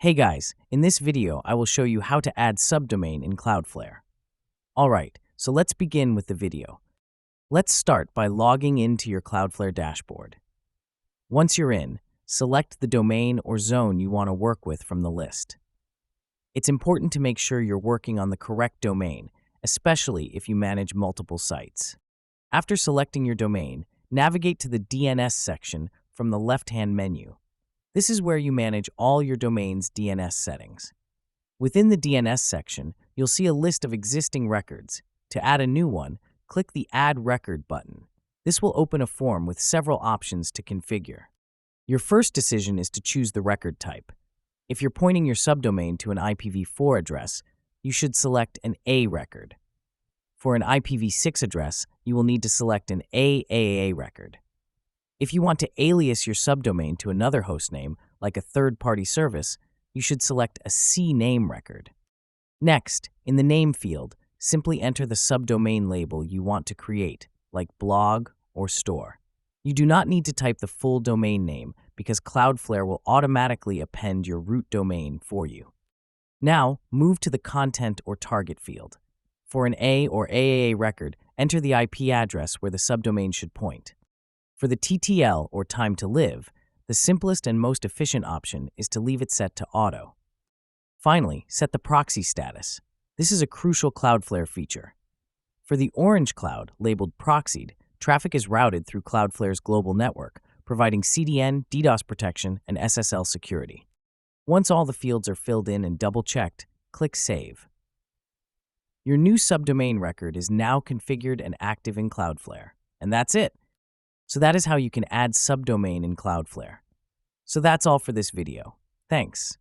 Hey guys, in this video I will show you how to add subdomain in Cloudflare. Alright, so let's begin with the video. Let's start by logging into your Cloudflare dashboard. Once you're in, select the domain or zone you want to work with from the list. It's important to make sure you're working on the correct domain, especially if you manage multiple sites. After selecting your domain, navigate to the DNS section from the left-hand menu. This is where you manage all your domain's DNS settings. Within the DNS section, you'll see a list of existing records. To add a new one, click the Add Record button. This will open a form with several options to configure. Your first decision is to choose the record type. If you're pointing your subdomain to an IPv4 address, you should select an A record. For an IPv6 address, you will need to select an AAA record. If you want to alias your subdomain to another hostname, like a third-party service, you should select a CNAME record. Next, in the name field, simply enter the subdomain label you want to create, like blog or store. You do not need to type the full domain name because Cloudflare will automatically append your root domain for you. Now, move to the content or target field. For an A or AAA record, enter the IP address where the subdomain should point. For the TTL, or time to live, the simplest and most efficient option is to leave it set to auto. Finally, set the proxy status. This is a crucial Cloudflare feature. For the orange cloud, labeled proxied, traffic is routed through Cloudflare's global network, providing CDN, DDoS protection, and SSL security. Once all the fields are filled in and double-checked, click Save. Your new subdomain record is now configured and active in Cloudflare. And that's it. So that is how you can add subdomain in Cloudflare. So that's all for this video. Thanks.